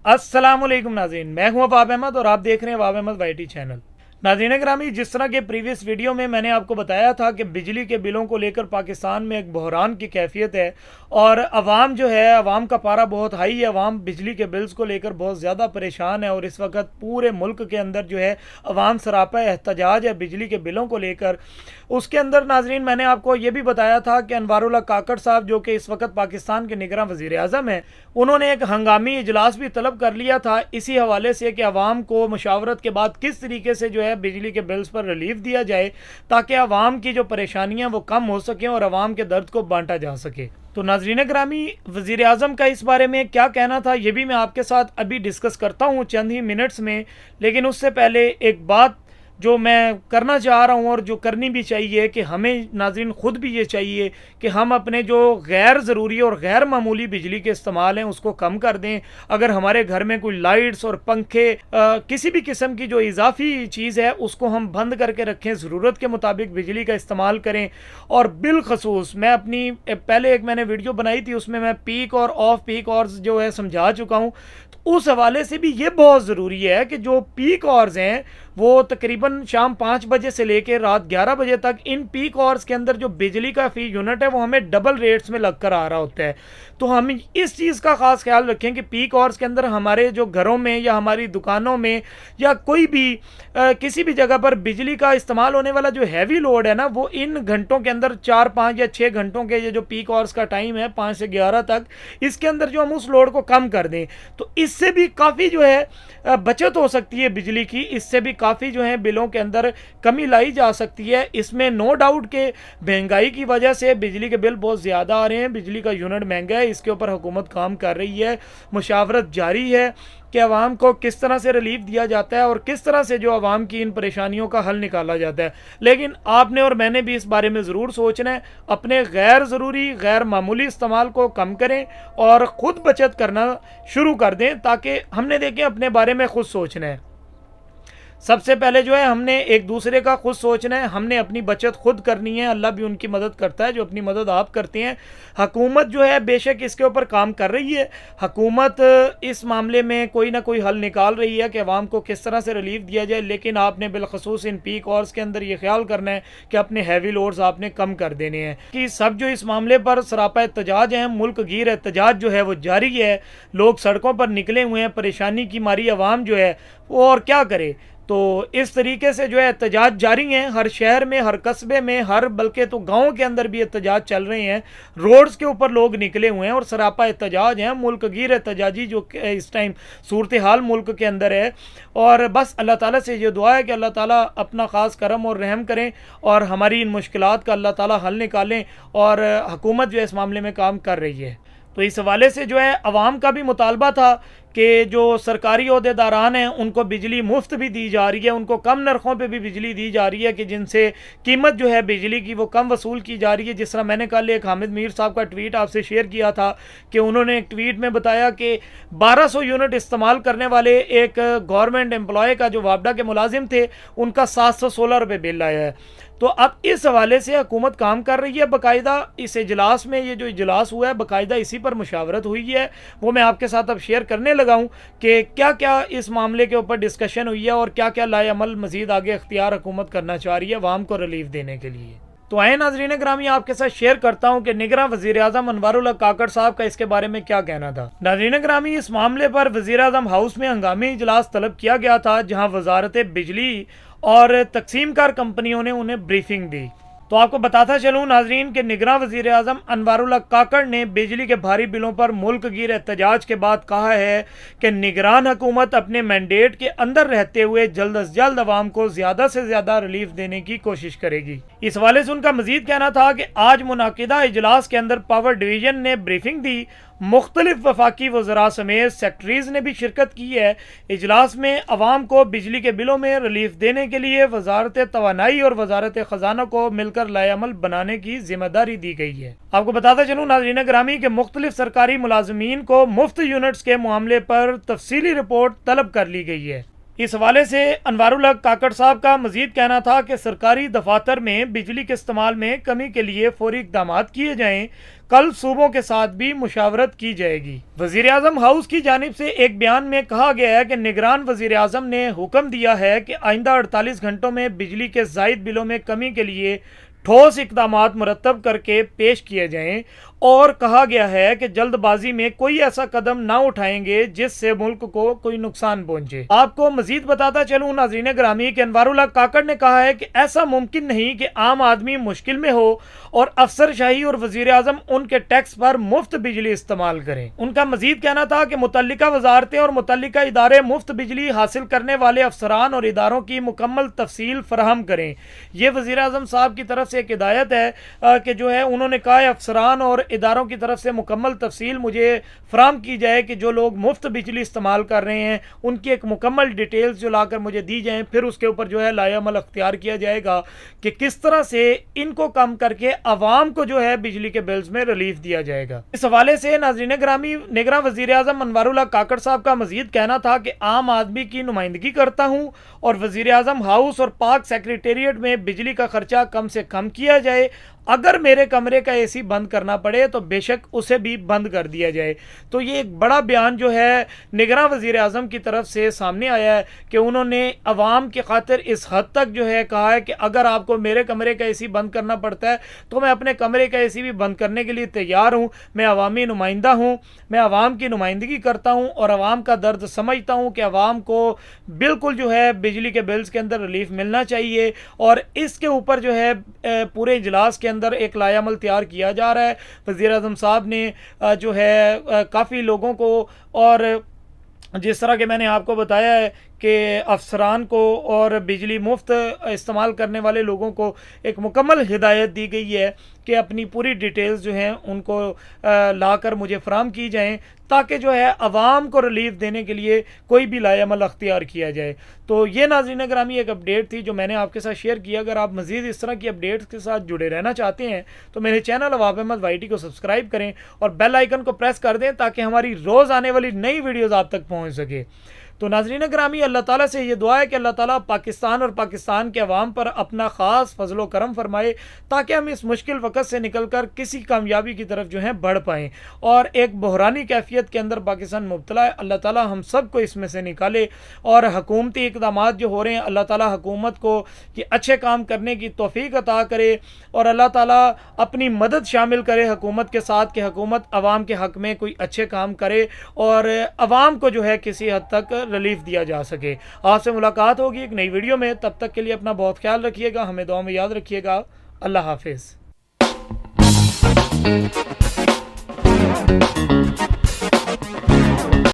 अस्सलाम वालेकुम नाज़रीन, मैं हूं अवाब अहमद और आप देख रहे हैं अवाब अहमद वाईटी चैनल। नाज़रीन ग्रामी, जिस तरह के प्रीवियस वीडियो में मैंने आपको बताया था कि बिजली के बिलों को लेकर पाकिस्तान में एक बहरान की कैफियत है और अवाम जो है, अवाम का पारा बहुत हाई है। अवाम बिजली के बिल्स को लेकर बहुत ज़्यादा परेशान है और इस वक्त पूरे मुल्क के अंदर जो है अवाम सरापा एहतजाज है बिजली के बिलों को लेकर। उसके अंदर नाज़रीन मैंने आपको ये भी बताया था कि अनवारुल्लाह काकड़ साहब, जो कि इस वक्त पाकिस्तान के निगरान वज़ीर आज़म हैं, उन्होंने एक हंगामी इजलास भी तलब कर लिया था इसी हवाले से कि अवाम को मशावरत के बाद किस तरीके से जो है बिजली के बिल्स पर रिलीफ दिया जाए ताकि अवाम की जो परेशानियां वो कम हो सकें और अवाम के दर्द को बांटा जा सके। तो नाज़रीन ग्रामी, वज़ीर आज़म का इस बारे में क्या कहना था ये भी मैं आपके साथ अभी डिस्कस करता हूँ चंद ही मिनट्स में। लेकिन उससे पहले एक बात जो मैं करना चाह रहा हूँ और जो करनी भी चाहिए कि हमें नाज़रीन ख़ुद भी ये चाहिए कि हम अपने जो गैर ज़रूरी और गैर मामूली बिजली के इस्तेमाल हैं उसको कम कर दें। अगर हमारे घर में कोई लाइट्स और पंखे किसी भी किस्म की जो इजाफी चीज़ है उसको हम बंद करके रखें, ज़रूरत के मुताबिक बिजली का इस्तेमाल करें। और बिलखसूस मैं अपनी पहले एक मैंने वीडियो बनाई थी, उसमें मैं पीक और ऑफ पीक आवर्स जो है समझा चुका हूँ। तो उस हवाले से भी ये बहुत ज़रूरी है कि जो पीक आवर्स हैं वो तकरीबन शाम 5 बजे से लेकर रात 11 बजे तक, इन पीक आवर्स के अंदर जो बिजली का फी यूनिट है वो हमें डबल रेट्स में लगकर आ रहा होता है। तो हम इस चीज़ का ख़ास ख्याल रखें कि पीक आवर्स के अंदर हमारे जो घरों में या हमारी दुकानों में या कोई भी किसी भी जगह पर बिजली का इस्तेमाल होने वाला जो हैवी लोड है ना, वो इन घंटों के अंदर 4, 5 या 6 घंटों के ये जो पीक आवर्स का टाइम है 5 से 11 तक, इसके अंदर जो हम उस लोड को कम कर दें तो इससे भी काफ़ी जो है बचत हो सकती है बिजली की। इससे भी काफ़ी जो है बिलों के अंदर कमी लाई जा सकती है। इसमें नो डाउट के महंगाई की वजह से बिजली के बिल बहुत ज़्यादा आ रहे हैं, बिजली का यूनिट महंगा है, इसके ऊपर हुकूमत काम कर रही है। मुशावरत जारी है कि अवाम को किस तरह से रिलीफ दिया जाता है और किस तरह से जो अवाम की इन परेशानियों का हल निकाला जाता है। लेकिन आपने और मैंने भी इस बारे में ज़रूर सोचना है, अपने गैर ज़रूरी गैर मामूली इस्तेमाल को कम करें और ख़ुद बचत करना शुरू कर दें, ताकि हमने देखें अपने बारे में ख़ुद सोचना है। सबसे पहले जो है हमने एक दूसरे का खुद सोचना है, हमने अपनी बचत खुद करनी है। अल्लाह भी उनकी मदद करता है जो अपनी मदद आप करते हैं। हुकूमत जो है बेशक इसके ऊपर काम कर रही है, हुकूमत इस मामले में कोई ना कोई हल निकाल रही है कि अवाम को किस तरह से रिलीफ दिया जाए। लेकिन आपने बिलखसूस इन पीक आवर्स के अंदर ये ख्याल करना है कि अपने हैवी लोड्स आपने कम कर देने हैं। कि सब जो इस मामले पर सरापा एहतजाज हैं, मुल्क गिर एहतजाज जो है वो जारी है, लोग सड़कों पर निकले हुए हैं, परेशानी की मारी अवाम जो है वो और क्या करे। तो इस तरीके से जो है एहतजाज जारी हैं हर शहर में, हर कस्बे में, हर बल्कि तो गाँव के अंदर भी एहतजाज चल रहे हैं। रोड्स के ऊपर लोग निकले हुए हैं और सरापा एहतजाज हैं, मुल्क गिर एहतजाजी जो इस टाइम सूरत हाल मुल्क के अंदर है। और बस अल्लाह ताला से ये दुआ है कि अल्लाह ताला अपना ख़ास करम और रहम करें और हमारी इन मुश्किलात का अल्लाह ताला हल निकालें। और हुकूमत जो है इस मामले में काम कर रही है। तो इस हवाले से जो है अवाम का भी मुतालबा था कि जो सरकारी ओहदेदारान हैं उनको बिजली मुफ्त भी दी जा रही है, उनको कम नरखों पे भी बिजली दी जा रही है कि जिनसे कीमत जो है बिजली की वो कम वसूल की जा रही है। जिस तरह मैंने कल एक हामिद मीर साहब का ट्वीट आपसे शेयर किया था कि उन्होंने एक ट्वीट में बताया कि 1200 यूनिट इस्तेमाल करने वाले एक गवर्नमेंट एम्प्लॉय का जो वापडा के मुलाजिम थे उनका 716 रुपये बिल आया है। तो अब इस हवाले से हुकूमत काम कर रही है बाकायदा। इस इजलास में ये जो इजलास हुआ है बाकायदा इसी पर मुशावरत हुई है, वो मैं आपके साथ अब शेयर करने लगा हूँ कि क्या क्या इस मामले के ऊपर डिस्कशन हुई है और क्या क्या लाए अमल मजीद आगे इख्तियार हुकूमत करना चाह रही है अवाम को रिलीफ देने के लिए। तो आए नाज़रीन ग्रामी, आपके साथ शेयर करता हूं कि निगरान वज़ीर आज़म अनवारुल्लाह काकड़ साहब का इसके बारे में क्या कहना था। नाज़रीन ग्रामी, इस मामले पर वज़ीर आज़म हाउस में हंगामी इजलास तलब किया गया था जहां वजारत बिजली और तकसीमकार कंपनियों ने उन्हें ब्रीफिंग दी। तो आपको बताता चलूं नाजरीन के निगरान वज़ीर आज़म अनवारुल्लाह काकड़ ने बिजली के भारी बिलों पर मुल्क गिर एहतजाज के बाद कहा है कि निगरान हुकूमत अपने मैंडेट के अंदर रहते हुए जल्द अज जल्द अवाम को ज़्यादा से ज़्यादा रिलीफ देने की कोशिश करेगी। इस हवाले से उनका मजीद कहना था कि आज मुनाकिदा इजलास के अंदर पावर डिवीजन ने ब्रीफिंग दी, मुख्तलिफ वफाकी वज़रा समेत सेक्रेटरीज ने भी शिरकत की है। इजलास में अवाम को बिजली के बिलों में रिलीफ देने के लिए वजारत तवानाई और वजारत ख़जाना को मिलकर लाएअमल बनाने की जिम्मेदारी दी गई है। आपको बताता चलूँ नाज़रीन ग्रामी के मुख्तलिफ सरकारी मुलाजमीन को मुफ्त यूनिट्स के मामले पर तफसीली रिपोर्ट तलब कर ली गई है। اس حوالے سے انوار الحق کاکڑ صاحب کا مزید کہنا تھا کہ سرکاری دفاتر میں بجلی کے استعمال میں کمی کے لیے فوری اقدامات کیے جائیں، کل صوبوں کے ساتھ بھی مشاورت کی جائے گی۔ وزیر اعظم ہاؤس کی جانب سے ایک بیان میں کہا گیا ہے کہ نگران وزیر اعظم نے حکم دیا ہے کہ آئندہ 48 گھنٹوں میں بجلی کے زائد بلوں میں کمی کے لیے ٹھوس اقدامات مرتب کر کے پیش کیے جائیں، اور کہا گیا ہے کہ جلد بازی میں کوئی ایسا قدم نہ اٹھائیں گے جس سے ملک کو کوئی نقصان پہنچے۔ آپ کو مزید بتاتا چلوں ناظرین گرامی کہ انوار الحق کاکڑ نے کہا ہے کہ ایسا ممکن نہیں کہ عام آدمی مشکل میں ہو اور افسر شاہی اور وزیر اعظم ان کے ٹیکس پر مفت بجلی استعمال کریں۔ ان کا مزید کہنا تھا کہ متعلقہ وزارتیں اور متعلقہ ادارے مفت بجلی حاصل کرنے والے افسران اور اداروں کی مکمل تفصیل فراہم کریں۔ یہ وزیر اعظم صاحب کی طرف سے ایک ہدایت ہے کہ جو ہے انہوں نے کہا ہے افسران اور اداروں کی طرف سے مکمل تفصیل مجھے فراہم کی جائے کہ جو لوگ مفت بجلی استعمال کر رہے ہیں ان کی ایک مکمل ڈیٹیلز جو لا کر مجھے دی جائیں، پھر اس کے اوپر جو ہے لائحہ عمل اختیار کیا جائے گا کہ کس طرح سے ان کو کم کر کے عوام کو جو ہے بجلی کے بلز میں ریلیف دیا جائے گا۔ اس حوالے سے ناظرین گرامی نگراں وزیر اعظم انوار الحق کاکڑ صاحب کا مزید کہنا تھا کہ عام آدمی کی نمائندگی کرتا ہوں اور وزیر اعظم ہاؤس اور پاک سیکریٹریٹ میں بجلی کا خرچہ کم سے کم کیا جائے، اگر میرے کمرے کا اے سی بند کرنا پڑے تو بے شک اسے بھی بند کر دیا جائے۔ تو یہ ایک بڑا بیان جو ہے نگراں وزیر اعظم کی طرف سے سامنے آیا ہے کہ انہوں نے عوام کی خاطر اس حد تک جو ہے کہا ہے کہ اگر آپ کو میرے کمرے کا اے سی بند کرنا پڑتا ہے تو میں اپنے کمرے کا اے سی بھی بند کرنے کے لیے تیار ہوں، میں عوامی نمائندہ ہوں، میں عوام کی نمائندگی کرتا ہوں اور عوام کا درد سمجھتا ہوں کہ عوام کو بالکل جو ہے بجلی کے بلز کے اندر ریلیف ملنا چاہیے، اور اس کے اوپر جو ہے پورے اجلاس کے اندر ایک لائحہ عمل تیار کیا جا رہا ہے۔ وزیر اعظم صاحب نے جو ہے کافی لوگوں کو، اور جس طرح کہ میں نے آپ کو بتایا ہے کہ افسران کو اور بجلی مفت استعمال کرنے والے لوگوں کو ایک مکمل ہدایت دی گئی ہے کہ اپنی پوری ڈیٹیلز جو ہیں ان کو لا کر مجھے فراہم کی جائیں تاکہ جو ہے عوام کو ریلیف دینے کے لیے کوئی بھی لائحہ عمل اختیار کیا جائے۔ تو یہ ناظرین گرامی ایک اپڈیٹ تھی جو میں نے آپ کے ساتھ شیئر کیا۔ اگر آپ مزید اس طرح کی اپڈیٹس کے ساتھ جڑے رہنا چاہتے ہیں تو میرے چینل عواب احمد وائی ٹی کو سبسکرائب کریں اور بیل آئیکن کو پریس کر دیں تاکہ ہماری روز آنے والی نئی ویڈیوز آپ تک پہنچ سکے۔ تو ناظرین گرامی اللہ تعالیٰ سے یہ دعا ہے کہ اللہ تعالیٰ پاکستان اور پاکستان کے عوام پر اپنا خاص فضل و کرم فرمائے تاکہ ہم اس مشکل وقت سے نکل کر کسی کامیابی کی طرف جو ہے بڑھ پائیں، اور ایک بحرانی کیفیت کے اندر پاکستان مبتلا ہے، اللہ تعالیٰ ہم سب کو اس میں سے نکالے، اور حکومتی اقدامات جو ہو رہے ہیں اللہ تعالیٰ حکومت کو کہ اچھے کام کرنے کی توفیق عطا کرے، اور اللہ تعالیٰ اپنی مدد شامل کرے حکومت کے ساتھ کہ حکومت عوام کے حق میں کوئی اچھے کام کرے اور عوام کو جو ہے کسی حد تک ریلیف دیا جا سکے۔ آپ سے ملاقات ہوگی ایک نئی ویڈیو میں، تب تک کے لیے اپنا بہت خیال رکھیے گا، ہمیں دعا میں یاد رکھیے گا۔ اللہ حافظ۔